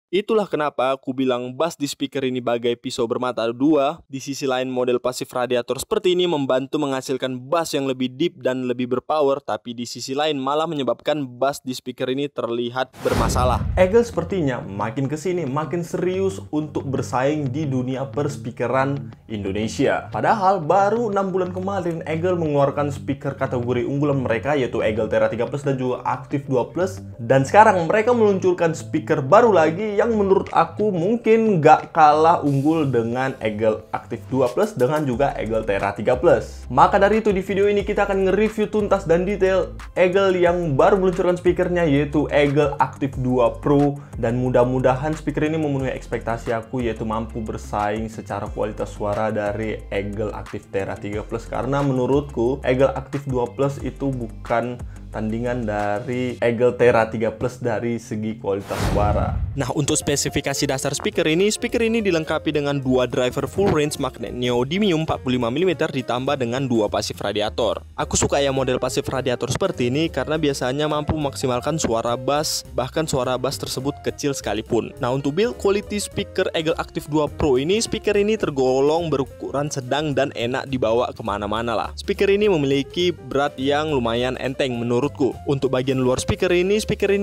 Itulah kenapa aku bilang bass di speaker ini bagai pisau bermata dua. Di sisi lain, model pasif radiator seperti ini membantu menghasilkan bass yang lebih deep dan lebih berpower, tapi di sisi lain malah menyebabkan bass di speaker ini terlihat bermasalah. Eagle sepertinya makin kesini makin serius untuk bersaing di dunia perspikeran Indonesia. Padahal baru 6 bulan kemarin Eagle mengeluarkan speaker kategori unggulan mereka, yaitu Eagle Terra 3 Plus dan juga Active 2 Plus. Dan sekarang mereka meluncurkan speaker baru lagi yang menurut aku mungkin gak kalah unggul dengan Eagle Active 2 Plus dengan juga Eagle Terra 3 Plus. Maka dari itu di video ini kita akan nge-review tuntas dan detail Eagle yang baru meluncurkan speakernya, yaitu Eagle Active 2 Pro. Dan mudah-mudahan speaker ini memenuhi ekspektasi aku, yaitu mampu bersaing secara kualitas suara dari Eagle Active Terra 3 Plus. Karena menurutku Eagle Active 2 Plus itu bukan tandingan dari Eagle Terra 3 Plus dari segi kualitas suara. Nah, untuk spesifikasi dasar speaker ini dilengkapi dengan dua driver full range magnet neodymium 45mm ditambah dengan dua pasif radiator. Aku suka ya model pasif radiator seperti ini karena biasanya mampu memaksimalkan suara bass, bahkan suara bass tersebut kecil sekalipun. Nah, untuk build quality speaker Eagle Active 2 Pro ini, speaker ini tergolong berukuran sedang dan enak dibawa kemana-mana lah. Speaker ini memiliki berat yang lumayan enteng menurutku. Untuk bagian luar speaker ini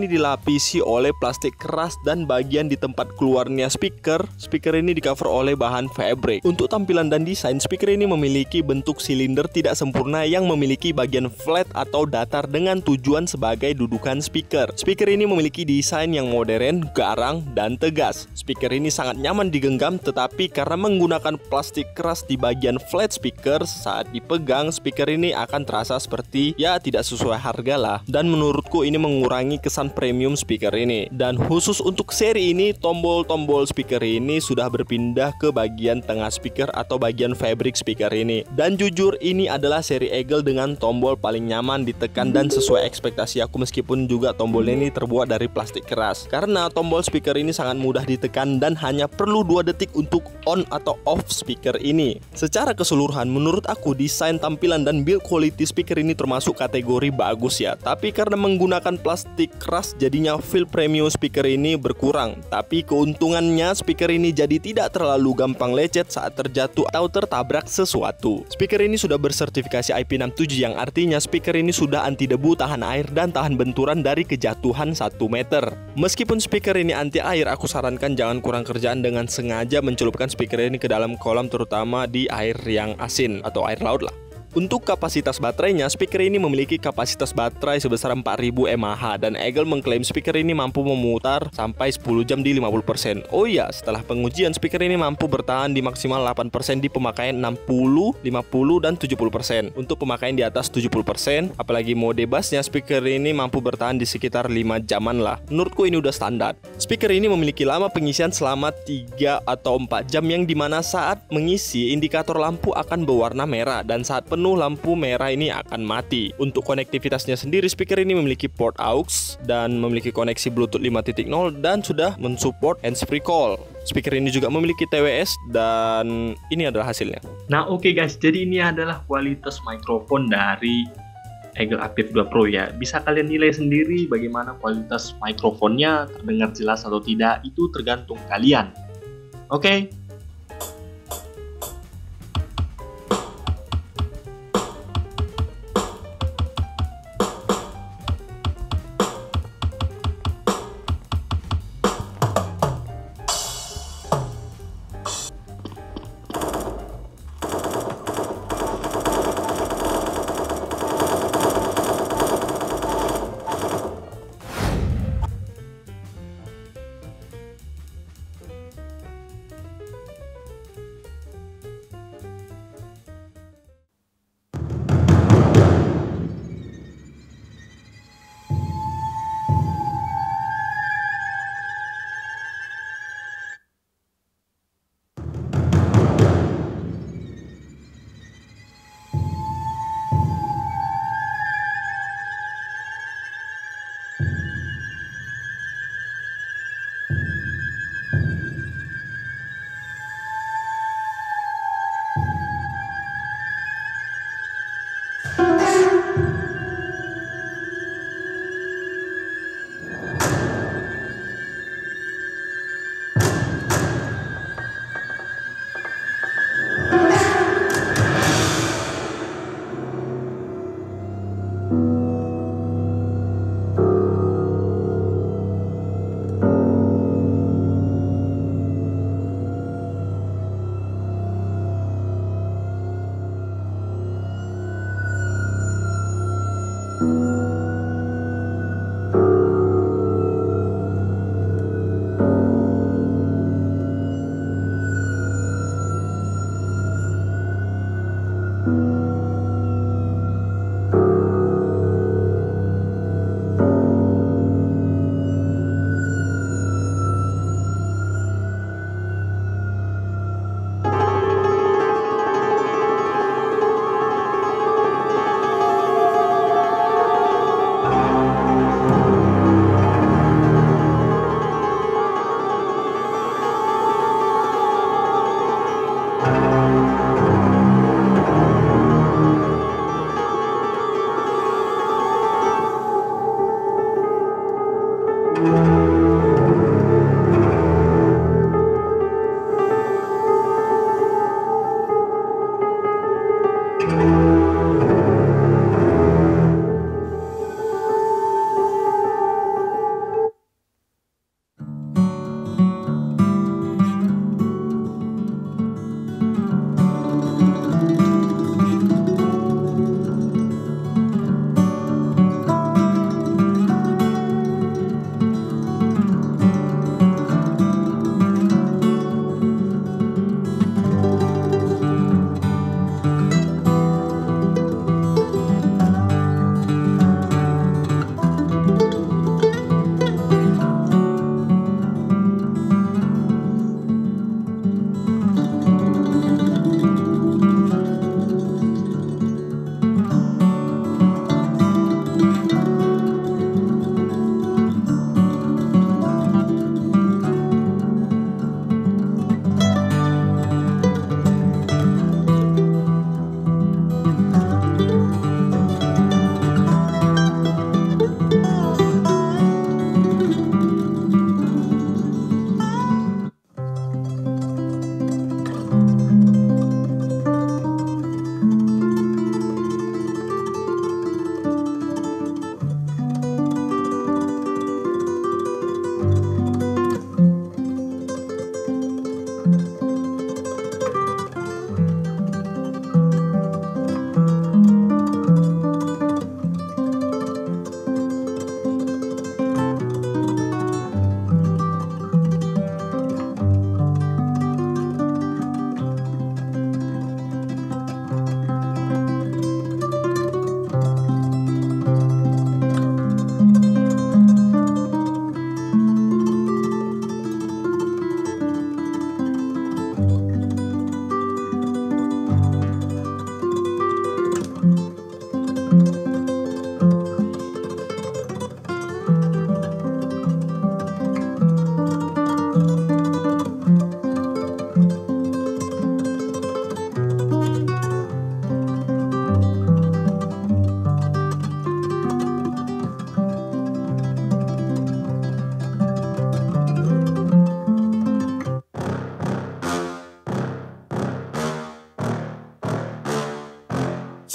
dilapisi oleh plastik keras, dan bagian di tempat keluarnya speaker ini di cover oleh bahan fabric. Untuk tampilan dan desain, speaker ini memiliki bentuk silinder tidak sempurna yang memiliki bagian flat atau datar dengan tujuan sebagai dudukan speaker. Speaker ini memiliki desain yang modern, garang, dan tegas. Speaker ini sangat nyaman digenggam, tetapi karena menggunakan plastik keras di bagian flat speaker, saat dipegang speaker ini akan terasa seperti ya tidak sesuai harga lah. Dan menurutku ini mengurangi kesan premium speaker ini. Dan khusus untuk seri ini, tombol-tombol speaker ini sudah berpindah ke bagian tengah speaker atau bagian fabric speaker ini. Dan jujur, ini adalah seri Eagle dengan tombol paling nyaman ditekan dan sesuai ekspektasi aku, meskipun juga tombolnya ini terbuat dari plastik keras. Karena tombol speaker ini sangat mudah ditekan dan hanya perlu 2 detik untuk on atau off speaker ini. Secara keseluruhan, menurut aku desain, tampilan, dan build quality speaker ini termasuk kategori bagus ya. Tapi karena menggunakan plastik keras, jadinya feel premium speaker ini berkurang. Tapi keuntungannya, speaker ini jadi tidak terlalu gampang lecet saat terjatuh atau tertabrak sesuatu. Speaker ini sudah bersertifikasi IP67, yang artinya speaker ini sudah anti debu, tahan air, dan tahan benturan dari kejatuhan 1 meter. Meskipun speaker ini anti air, aku sarankan jangan kurang kerjaan dengan sengaja mencelupkan speaker ini ke dalam kolam, terutama di air yang asin atau air laut lah. Untuk kapasitas baterainya, speaker ini memiliki kapasitas baterai sebesar 4000 mAh, dan Eagle mengklaim speaker ini mampu memutar sampai 10 jam di 50%. Oh iya, setelah pengujian, speaker ini mampu bertahan di maksimal 8% di pemakaian 60, 50, dan 70%. Untuk pemakaian di atas 70%, apalagi mode bassnya, speaker ini mampu bertahan di sekitar 5 jaman lah. Menurutku ini udah standar. Speaker ini memiliki lama pengisian selama 3 atau 4 jam, yang dimana saat mengisi indikator lampu akan berwarna merah, dan saat penuh lampu merah ini akan mati. Untuk konektivitasnya sendiri, speaker ini memiliki port aux dan memiliki koneksi Bluetooth 5.0 dan sudah mensupport hands-free call. Speaker ini juga memiliki TWS dan ini adalah hasilnya. Nah oke guys, jadi ini adalah kualitas mikrofon dari Eagle Active 2 Pro ya. Bisa kalian nilai sendiri bagaimana kualitas mikrofonnya, terdengar jelas atau tidak, itu tergantung kalian. Oke.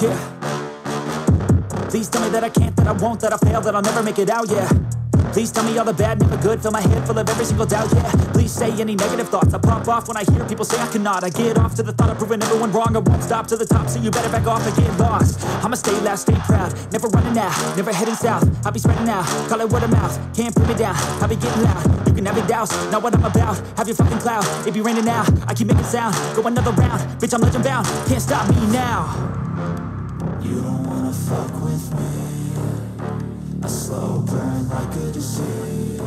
Yeah. Please tell me that I can't, that I won't, that I fail, that I'll never make it out, yeah. Please tell me all the bad, never good, fill my head full of every single doubt, yeah. Please say any negative thoughts, I pop off when I hear people say I cannot. I get off to the thought of proving everyone wrong, I won't stop to the top, so you better back off and get lost. I'ma stay loud, stay proud, never running out, never heading south. I'll be spreading out, call it word of mouth, can't put me down, I'll be getting loud. You can have your doubts, not what I'm about, have your fucking cloud. It be raining now, I keep making sound, go another round, bitch I'm legend bound, can't stop me now. You don't wanna fuck with me, a slow burn like a disease.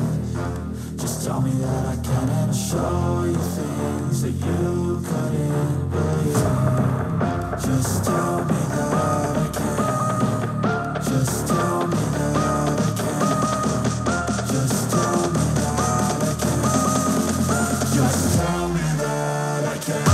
Just tell me that I can and I'll show you things that you couldn't believe. Just tell me that I can. Just tell me that I can. Just tell me that I can. Just tell me that I can.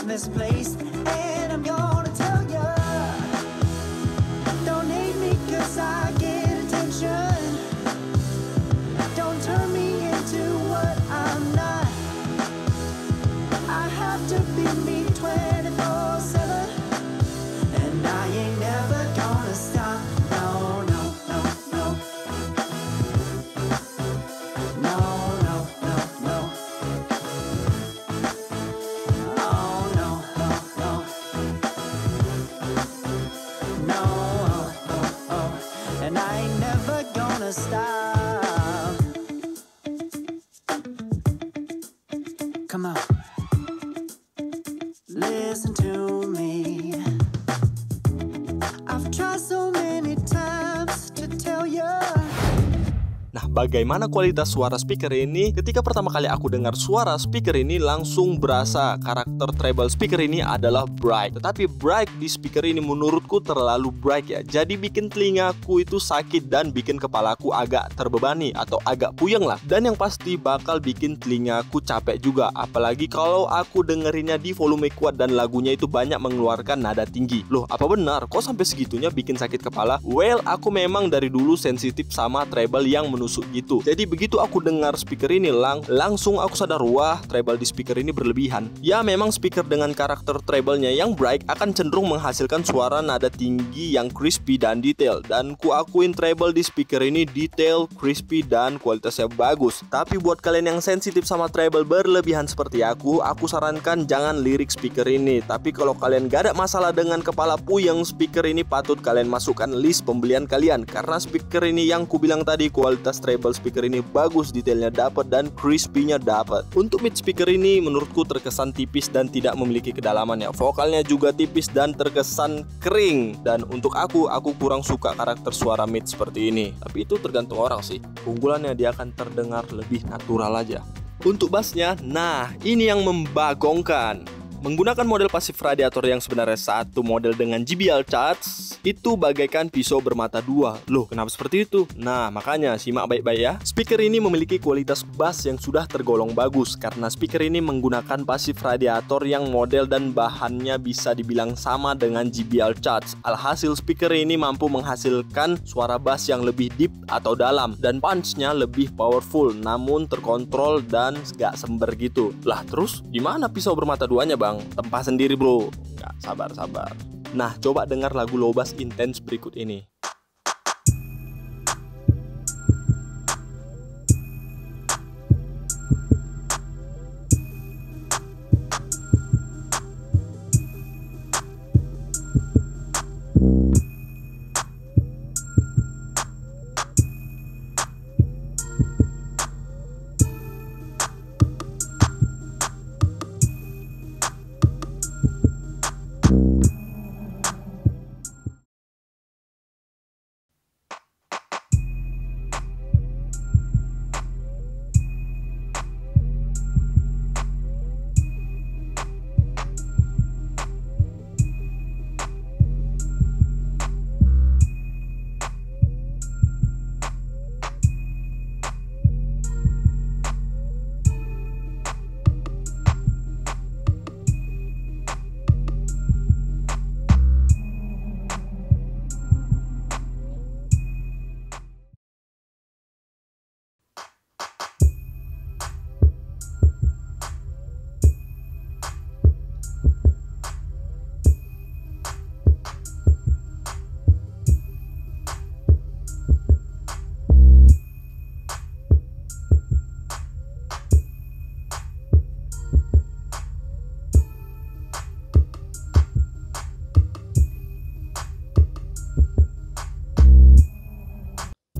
Misplaced, and I'm gonna tell ya, don't hate me 'cause I get attention. Don't turn me into what I'm not. never gonna stop. Come on, listen to me. I've tried so many times to tell you. Nah, bagaimana kualitas suara speaker ini? Ketika pertama kali aku dengar suara speaker ini, langsung berasa karakter treble speaker ini adalah bright. Tetapi bright di speaker ini menurutku terlalu bright ya. Jadi bikin telingaku itu sakit dan bikin kepalaku agak terbebani atau agak puyeng lah. Dan yang pasti bakal bikin telingaku capek juga. Apalagi kalau aku dengerinnya di volume kuat dan lagunya itu banyak mengeluarkan nada tinggi. Loh, apa benar? Kok sampai segitunya bikin sakit kepala? Well, aku memang dari dulu sensitif sama treble yang menusuk gitu. Jadi begitu aku dengar speaker ini langsung aku sadar, wah, treble di speaker ini berlebihan. Ya memang speaker dengan karakter treble-nya yang bright akan cenderung menghasilkan suara nada tinggi yang crispy dan detail. Dan ku akuin treble di speaker ini detail, crispy dan kualitasnya bagus. Tapi buat kalian yang sensitif sama treble berlebihan seperti aku sarankan jangan lirik speaker ini. Tapi kalau kalian gak ada masalah dengan kepala puyeng, speaker ini patut kalian masukkan list pembelian kalian. Karena speaker ini yang ku bilang tadi, kualitas treble speaker ini bagus, detailnya dapat dan crispy-nya dapat. Untuk mid speaker ini menurutku terkesan tipis dan tidak memiliki kedalamannya. Vokalnya juga tipis dan terkesan kering. Dan untuk aku kurang suka karakter suara mid seperti ini. Tapi itu tergantung orang sih. Keunggulannya dia akan terdengar lebih natural aja. Untuk bassnya, nah ini yang membagongkan. Menggunakan model pasif radiator yang sebenarnya satu model dengan JBL Charge, itu bagaikan pisau bermata dua. Loh, kenapa seperti itu? Nah, makanya simak baik-baik ya. Speaker ini memiliki kualitas bass yang sudah tergolong bagus karena speaker ini menggunakan pasif radiator yang model dan bahannya bisa dibilang sama dengan JBL Charge. Alhasil speaker ini mampu menghasilkan suara bass yang lebih deep atau dalam dan punch-nya lebih powerful namun terkontrol dan gak sember gitu. Lah, terus gimana pisau bermata duanya, Bang? Tempah sendiri bro. Nggak, sabar. Nah, coba dengar lagu low bass intense berikut ini.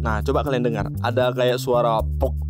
Nah, coba kalian dengar, ada kayak suara pok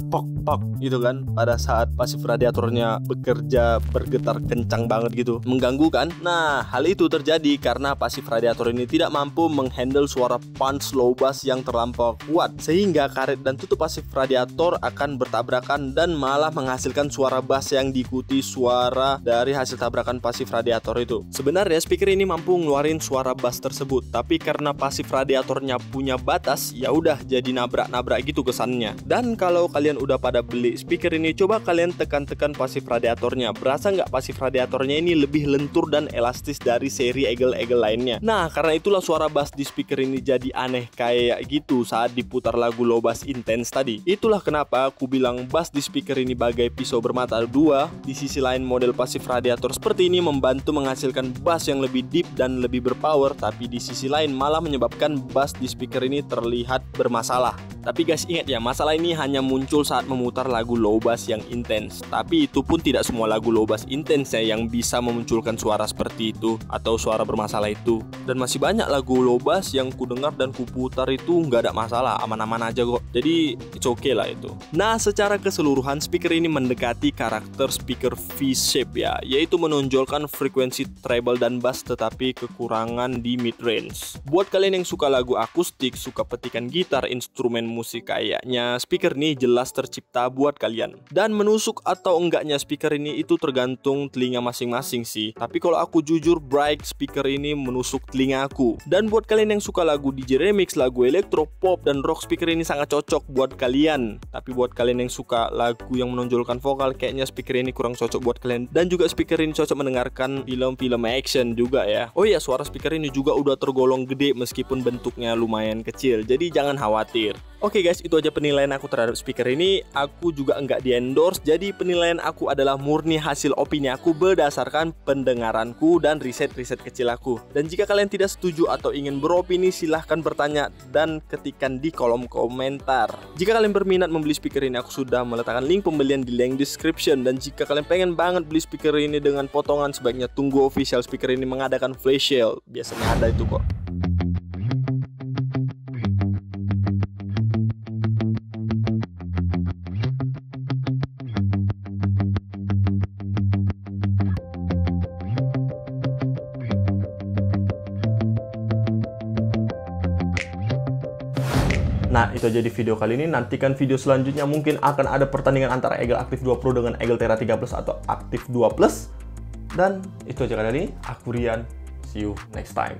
gitu kan pada saat pasif radiatornya bekerja, bergetar kencang banget gitu, mengganggu kan? Nah, hal itu terjadi karena pasif radiator ini tidak mampu menghandle suara punch low bass yang terlampau kuat, sehingga karet dan tutup pasif radiator akan bertabrakan dan malah menghasilkan suara bass yang diikuti suara dari hasil tabrakan pasif radiator itu. Sebenarnya speaker ini mampu ngeluarin suara bass tersebut, tapi karena pasif radiatornya punya batas, ya udah jadi nabrak-nabrak gitu kesannya. Dan kalau kalian udah pada beli speaker ini, coba kalian tekan-tekan pasif radiatornya. Berasa nggak pasif radiatornya ini lebih lentur dan elastis dari seri Eagle lainnya. Nah, karena itulah suara bass di speaker ini jadi aneh kayak gitu saat diputar lagu low bass intense tadi. Itulah kenapa aku bilang bass di speaker ini bagai pisau bermata dua. Di sisi lain, model pasif radiator seperti ini membantu menghasilkan bass yang lebih deep dan lebih berpower, tapi di sisi lain malah menyebabkan bass di speaker ini terlihat bermasalah. Tapi guys, ingat ya, masalah ini hanya muncul saat memutar lagu low bass yang intens. Tapi itu pun tidak semua lagu low bass intens ya yang bisa memunculkan suara seperti itu atau suara bermasalah itu. Dan masih banyak lagu low bass yang ku dengar dan ku putar itu nggak ada masalah, aman-aman aja kok. Jadi it's okay lah itu. Nah, secara keseluruhan speaker ini mendekati karakter speaker V-shape ya, yaitu menonjolkan frekuensi treble dan bass tetapi kekurangan di mid range. Buat kalian yang suka lagu akustik, suka petikan gitar, instrumen musik kayaknya speaker ini jelas tercipta buat kalian. Dan menusuk atau enggaknya speaker ini itu tergantung telinga masing-masing sih. Tapi kalau aku jujur, Bright speaker ini menusuk telinga aku. Dan buat kalian yang suka lagu DJ remix, lagu elektro, pop, dan rock, speaker ini sangat cocok buat kalian. Tapi buat kalian yang suka lagu yang menonjolkan vokal, kayaknya speaker ini kurang cocok buat kalian. Dan juga speaker ini cocok mendengarkan film-film action juga ya. Oh iya, suara speaker ini juga udah tergolong gede meskipun bentuknya lumayan kecil. Jadi jangan khawatir. Oke guys, itu aja penilaian aku terhadap speaker ini. Aku juga enggak di-endorse, jadi penilaian aku adalah murni hasil opini aku berdasarkan pendengaranku dan riset-riset kecil aku. Dan jika kalian tidak setuju atau ingin beropini, silahkan bertanya dan ketikkan di kolom komentar. Jika kalian berminat membeli speaker ini, aku sudah meletakkan link pembelian di link description. Dan jika kalian pengen banget beli speaker ini dengan potongan, sebaiknya tunggu official speaker ini mengadakan flash sale. Biasanya ada itu kok. Nah, itu aja di video kali ini. Nantikan video selanjutnya, mungkin akan ada pertandingan antara Eagle Active 2 Pro dengan Eagle Tera 3 Plus atau Active 2 Plus. Dan itu aja kali ini. Aku Rian. See you next time.